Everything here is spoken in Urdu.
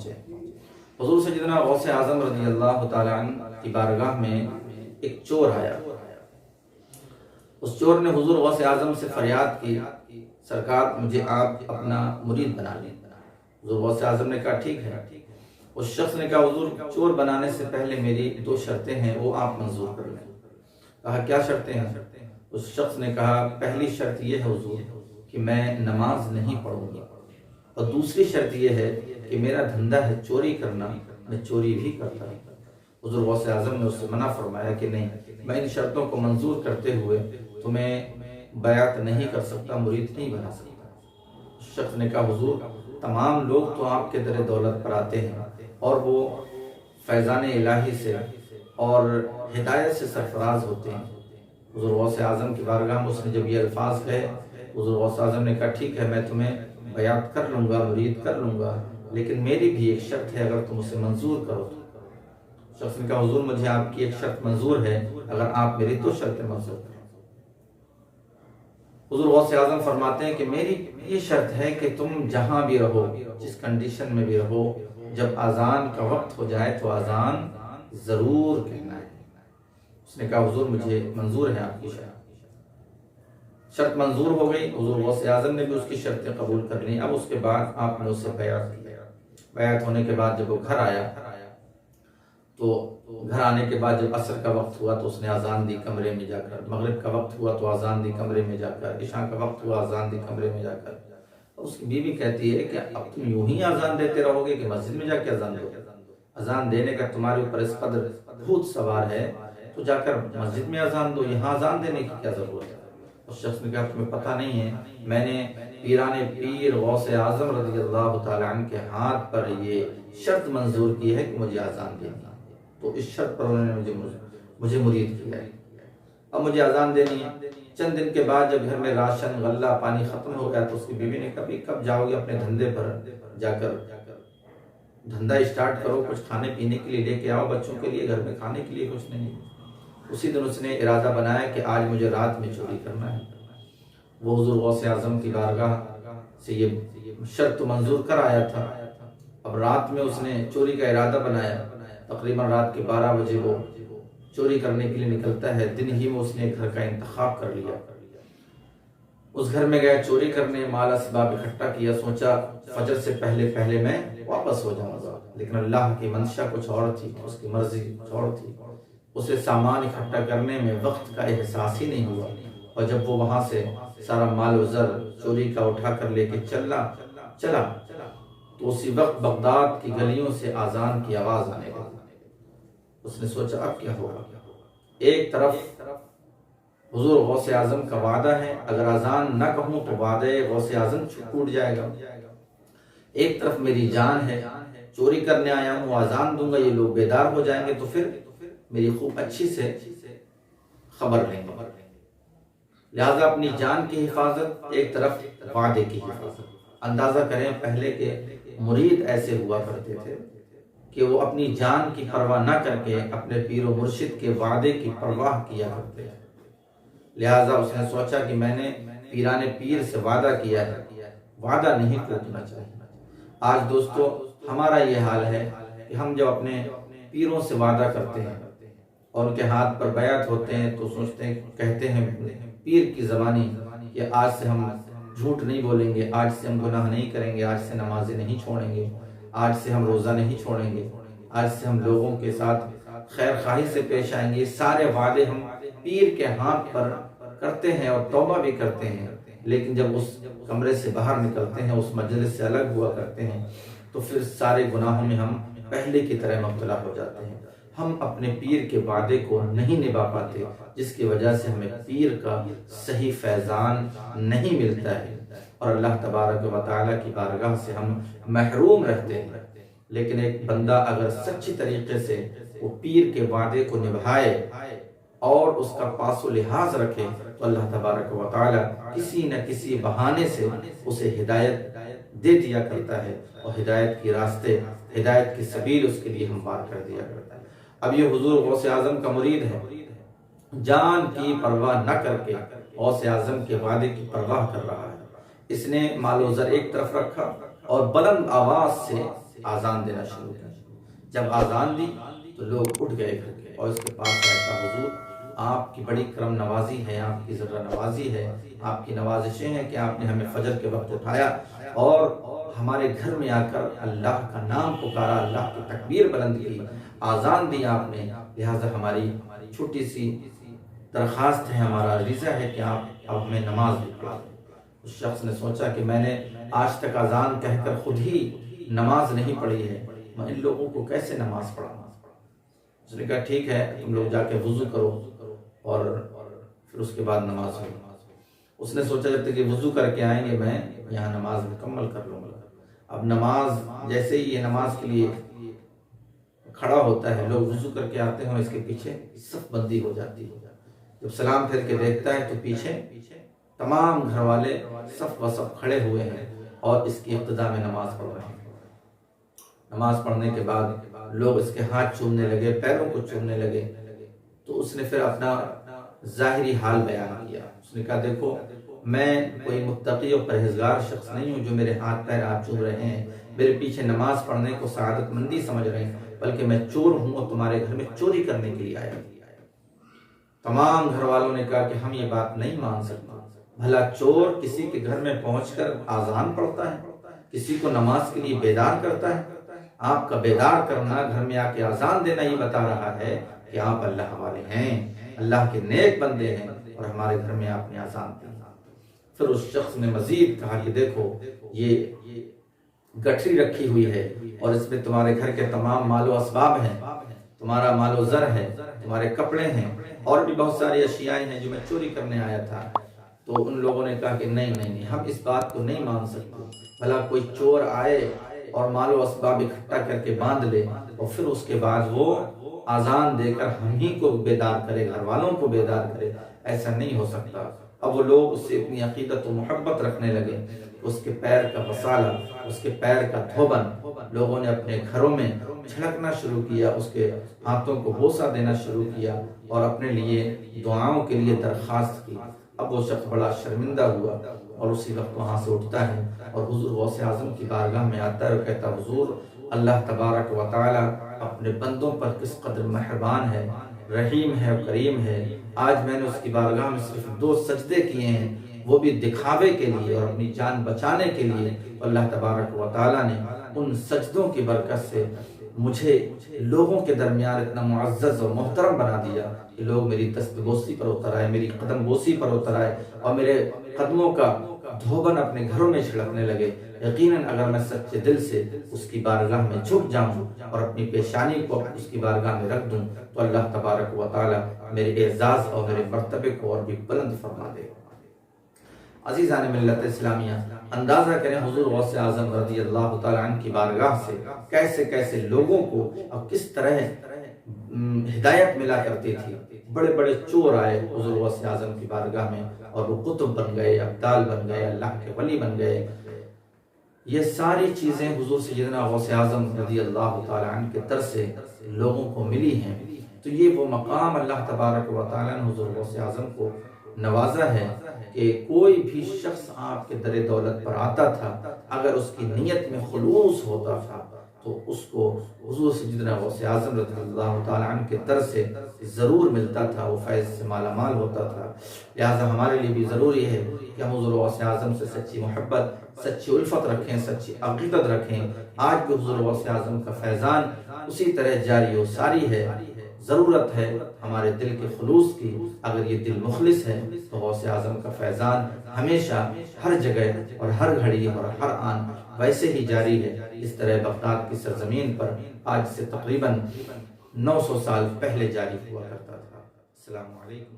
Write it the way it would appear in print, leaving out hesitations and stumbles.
پہنچے۔ حضور سیدنا غوث اعظم رضی اللہ تعالیٰ عنہ کی بارگاہ میں ایک چور آیا۔ اس چور نے حضور غوث اعظم سے فریاد کی، سرکار مجھے آپ اپنا مرید بنا لیں۔ حضور غوث اعظم نے کہا ٹھیک ہے۔ اس شخص نے کہا حضور چور بنانے سے پہلے میری 2 شرطیں ہیں، وہ آپ منظور کر لیں۔ کہا کیا شرطیں ہیں؟ اس شخص نے کہا پہلی شرط یہ ہے حضور کہ میں نماز نہیں پڑھوں گا، اور دوسری شرط یہ ہے کہ میرا دھندا ہے چوری کرنا، میں چوری بھی کرتا ہوں۔ حضور غوث اعظم نے اس سے منع فرمایا کہ نہیں، میں ان شرطوں کو منظور کرتے ہوئے تمہیں بیعت نہیں کر سکتا، مرید نہیں بنا سکتا۔ اس شخص نے کہا حضور تمام لوگ تو آپ کے در دولت پر آتے ہیں اور وہ فیضان الہی سے اور ہدایت سے سرفراز ہوتے ہیں۔ حضور غوث اعظم کی بارگاہ میں اس نے جب یہ الفاظ کہے، حضور غوث اعظم نے کہا ٹھیک ہے، میں تمہیں بیعت کر لوں گا، مرید کر لوں گا، لیکن میری بھی ایک شرط ہے، اگر تم اسے منظور کرو تو۔ شخص نے کہا حضور مجھے آپ کی ایک شرط منظور ہے، اگر آپ میری 2 شرطیں منظور کریں۔ حضور غوث اعظم فرماتے ہیں کہ میری یہ شرط ہے کہ تم جہاں بھی رہو، جس کنڈیشن میں بھی رہو، جب اذان کا وقت ہو جائے تو اذان ضرور کہنا ہے۔ اس نے کہا حضور مجھے منظور ہے آپ کی شرط منظور ہو گئی۔ حضور غوث اعظم نے بھی اس کی شرطیں قبول کر لیں۔ اب اس کے بعد آپ نے اسے بیعت کی۔ بیعت ہونے کے بعد جب وہ گھر آیا تو گھر آنے کے بعد جب عصر کا وقت ہوا تو اس نے اذان دی کمرے میں جا کر، مغرب کا وقت ہوا تو اذان دی کمرے میں جا کر، عشاء کا وقت ہوا اذان دی کمرے میں جا کر۔ اس کی بیوی کہتی ہے کہ اب تم یوں ہی اذان دیتے رہو گے کہ مسجد میں جا کے اذان دو؟ اذان دینے کا تمہارے اوپر اس قدر بھوت سوار ہے تو جا کر مسجد میں اذان دو، یہاں اذان دینے کی کیا ضرورت ہے؟ اس شخص نے کہا تمہیں پتہ نہیں ہے، میں نے پیران پیر غوث اعظم رضی اللہ تعالیٰ عنہ کے ہاتھ پر یہ شرط منظور کی ہے کہ مجھے اذان دینی ہے، تو اس شرط پر انہوں نے مجھے مرید کیا ہے، اب مجھے اذان دینی ہے۔ چند دن کے بعد جب گھر میں راشن غلہ پانی ختم ہو گیا تو اس کی بیوی نے کہا کب جاؤ گے اپنے دھندے پر، جا کر دھندا اسٹارٹ کرو، کچھ کھانے پینے کے لیے لے کے آؤ، بچوں کے لیے گھر میں کھانے کے لیے کچھ نہیں۔ اسی دن اس نے ارادہ بنایا کہ آج مجھے رات میں چوری کرنا ہے۔ وہ حضور غوث اعظم کی بارگاہ سے یہ شرط منظور کر آیا تھا، اب رات میں اس نے چوری کا ارادہ بنایا۔ تقریباً رات کے 12 بجے وہ چوری کرنے کے لیے نکلتا ہے۔ دن ہی میں اس نے گھر کا انتخاب کر لیا، اس گھر میں گیا چوری کرنے، مال اسباب اکٹھا کیا، سوچا فجر سے پہلے میں واپس ہو جاؤں گا، لیکن اللہ کی منشا کچھ اور تھی، اس کی مرضی کچھ اور تھی۔ اسے سامان اکٹھا کرنے میں وقت کا احساس ہی نہیں ہوا، اور جب وہ وہاں سے سارا مال و زر چوری کا اٹھا کر لے کے چلا تو اسی وقت بغداد کی گلیوں سے اذان کی آواز آنے لگی۔ اس نے سوچا اب کیا ہوگا؟ ایک طرف حضور غوث اعظم کا وعدہ ہے، اگر اذان نہ کہوں تو وعدہ غوث اعظم ٹوٹ جائے گا، ایک طرف میری جان ہے، چوری کرنے آیا ہوں، اذان دوں گا، یہ لوگ بیدار ہو جائیں گے تو پھر میری خوب اچھی سے خبر لیں گے، لہذا اپنی جان کی حفاظت ایک طرف وعدے کی حفاظت۔ اندازہ کریں پہلے کے مرید ایسے ہوا کرتے تھے کہ وہ اپنی جان کی پرواہ نہ کر کے اپنے پیر و مرشد کے وعدے کی پرواہ کیا کرتے ہیں، لہذا اس نے سوچا کہ میں نے پیران پیر سے وعدہ کیا ہے، وعدہ نہیں ٹوٹنا چاہیے۔ آج دوستو ہمارا یہ حال ہے کہ ہم جب اپنے پیروں سے وعدہ کرتے ہیں اور ان کے ہاتھ پر بیعت ہوتے ہیں تو سوچتے ہیں، کہتے ہیں پیر کی زبانی کہ آج سے ہم جھوٹ نہیں بولیں گے، آج سے ہم گناہ نہیں کریں گے، آج سے نمازیں نہیں چھوڑیں گے، آج سے ہم روزہ نہیں چھوڑیں گے، آج سے ہم لوگوں کے ساتھ خیر خواہی سے پیش آئیں گے۔ یہ سارے وعدے ہم پیر کے ہاتھ پر کرتے ہیں اور توبہ بھی کرتے ہیں، لیکن جب اس کمرے سے باہر نکلتے ہیں، اس مجلس سے الگ ہوا کرتے ہیں تو پھر سارے گناہوں میں ہم پہلے کی طرح مبتلا ہو جاتے ہیں۔ ہم اپنے پیر کے وعدے کو نہیں نبھا پاتے، جس کی وجہ سے ہمیں پیر کا صحیح فیضان نہیں ملتا ہے اور اللہ تبارک و تعالیٰ کی بارگاہ سے ہم محروم رہتے ہیں۔ لیکن ایک بندہ اگر سچی طریقے سے وہ پیر کے وعدے کو نبھائے اور اس کا پاس و لحاظ رکھے تو اللہ تبارک و تعالیٰ کسی نہ کسی بہانے سے اسے ہدایت دے دیا کرتا ہے اور ہدایت کی راستے، ہدایت کی سبیل اس کے لیے ہموار کر دیا کرتا ہے۔ اب یہ حضور غوث اعظم کا مرید ہے، جان کی پرواہ نہ کر کے غوث اعظم کے وعدے کی پرواہ کر رہا ہے۔ اس نے مال و زر ایک طرف رکھا اور بلند آواز سے آزان دینا شروع کی۔ جب آزان دی تو لوگ اٹھ گئے گھر کے اور اس کے پاس آئے، کہا حضور آپ کی بڑی کرم نوازی ہے، آپ کی ذرہ نوازی ہے، آپ کی نوازشیں ہیں کہ آپ نے ہمیں فجر کے وقت اٹھایا اور ہمارے گھر میں آ کر اللہ کا نام پکارا، اللہ کی تکبیر بلند کی، آزان دی آپ نے، لہٰذا ہماری چھوٹی سی درخواست ہے، ہمارا عریضہ ہے کہ آپ اب ہمیں نماز بھی پڑھا دیں۔ اس شخص نے سوچا کہ میں نے آج تک آزان کہہ کر خود ہی نماز نہیں پڑھی ہے، میں ان لوگوں کو کیسے نماز پڑھاؤں؟ اس نے کہا ٹھیک ہے، تم لوگ جا کے وضو کرو اور پھر اس کے بعد نماز ہو۔ اس نے سوچا جب تک یہ وضو کر کے آئیں گے میں یہاں نماز مکمل کر لوں گا۔ اب نماز جیسے ہی یہ نماز کے لیے کھڑا ہوتا ہے، لوگ وضو کر کے آتے ہیں اور اس کے پیچھے صف بندی ہو جاتی ہے۔ جب سلام پھیر کے دیکھتا ہے تو پیچھے تمام گھر والے صف و صف کھڑے ہوئے ہیں اور اس کی ابتدا میں نماز پڑھ رہے ہیں۔ نماز پڑھنے کے بعد لوگ اس کے ہاتھ چومنے لگے، پیروں کو چومنے لگے، تو اس نے پھر اپنا ظاہری حال بیان کیا۔ اس نے کہا دیکھو میں کوئی متقی اور پرہیزگار شخص نہیں ہوں جو میرے ہاتھ پیر آپ چوم رہے ہیں، میرے پیچھے نماز پڑھنے کو سعادت مندی سمجھ رہے ہیں، بلکہ میں چور ہوں اور تمہارے گھر میں چوری کرنے کے لیے آیا۔ تمام گھر والوں نے کہا کہ ہم یہ بات نہیں مان سکتے، بھلا چور کسی کے گھر میں پہنچ کر آزان پڑھتا ہے، کسی کو نماز کے لیے بیدار کرتا ہے؟ آپ کا بیدار کرنا، گھر میں آ کے آزان دینا یہ بتا رہا ہے کہ آپ اللہ والے ہیں، اللہ کے نیک بندے ہیں، اور ہمارے گھر میں آپ نے آزان دی۔ پھر اس شخص نے مزید کہا کہ دیکھو یہ گٹھری رکھی ہوئی ہے اور اس میں تمہارے گھر کے تمام مال و اسباب ہیں، تمہارا مال و زر ہے، تمہارے کپڑے ہیں اور بھی بہت ساری اشیاء ہیں جو میں چوری کرنے آیا تھا۔ تو ان لوگوں نے کہا کہ نہیں ہم اس بات کو نہیں مان سکتے، بھلا کوئی چور آئے اور مال و اسباب اکٹھا کر کے باندھ لے اور پھر اس کے بعد وہ آزان دے کر ہم ہی کو بیدار کرے، گھر والوں کو بیدار کرے، ایسا نہیں ہو سکتا۔ اب وہ لوگ اس سے اتنی عقیدت و محبت رکھنے لگے، اس کے پیر کا مسالہ، اس کے پیر کا دھوبن لوگوں نے اپنے گھروں میں چھڑکنا شروع کیا، اس کے ہاتھوں کو بوسہ دینا شروع کیا اور اپنے لیے دعاؤں کے لیے درخواست کی۔ اب وہ شخص بڑا شرمندہ ہوا اور اسی وقت وہاں سے اٹھتا ہے اور حضور غوث اعظم کی بارگاہ میں آتا ہے اور کہتا حضور اللہ تبارک و تعالی اپنے بندوں پر کس قدر مہربان ہے، رحیم ہے، کریم ہے۔ آج میں نے اس کی بارگاہ میں صرف 2 سجدے کیے ہیں، وہ بھی دکھاوے کے لیے اور اپنی جان بچانے کے لیے۔ اللہ تبارک و تعالی نے ان سجدوں کی برکت سے مجھے لوگوں کے درمیان اتنا معزز اور محترم بنا دیا کہ لوگ میری دست بوسی پر اتر آئے، میری قدم بوسی پر اتر آئے اور میرے قدموں کا دھوبن اپنے گھروں میں چھڑکنے لگے۔ یقیناً اگر میں سچے دل سے اس کی بارگاہ میں جھک جاؤں اور اپنی پیشانی کو اس کی بارگاہ میں رکھ دوں تو اللہ تبارک و تعالی میرے اعزاز اور میرے مرتبے کو اور بھی بلند فرما دے۔ عزیزان ملت اسلامیہ، اندازہ کریں حضور غوث اعظم رضی اللہ تعالیٰ عنہ کی بارگاہ سے کیسے کیسے لوگوں کو اور کس طرح ہدایت ملا کرتی تھی۔ بڑے بڑے چور آئے حضور غوث اعظم کی بارگاہ میں اور وہ قطب بن گئے، ابدال بن گئے، اللہ کے ولی بن گئے۔ یہ ساری چیزیں حضور سیدنا غوث اعظم رضی اللہ تعالیٰ عنہ کے در سے لوگوں کو ملی ہیں۔ تو یہ وہ مقام اللہ تبارک و تعالیٰ نے حضور غوث اعظم کو نوازا ہے کہ کوئی بھی شخص آپ کے در دولت پر آتا تھا، اگر اس کی نیت میں خلوص ہوتا تھا تو اس کو حضور سیدنا غوث اعظم رضی اللہ تعالیٰ عنہ کے در سے ضرور ملتا تھا، وہ فیض سے مالا مال ہوتا تھا۔ لہٰذا ہمارے لیے بھی ضروری ہے کہ ہم حضور غوث اعظم سے سچی محبت، سچی الفت رکھیں، سچی عقیدت رکھیں۔ آج بھی حضور غوث اعظم کا فیضان اسی طرح جاری و ساری ہے۔ ضرورت ہے ہمارے دل کے خلوص کی، اگر یہ دل مخلص ہے تو غوث اعظم کا فیضان ہمیشہ ہر جگہ اور ہر گھڑی اور ہر آن ویسے ہی جاری ہے اس طرح بغداد کی سرزمین پر آج سے تقریباً 900 سال پہلے جاری ہوا کرتا تھا۔ السلام علیکم۔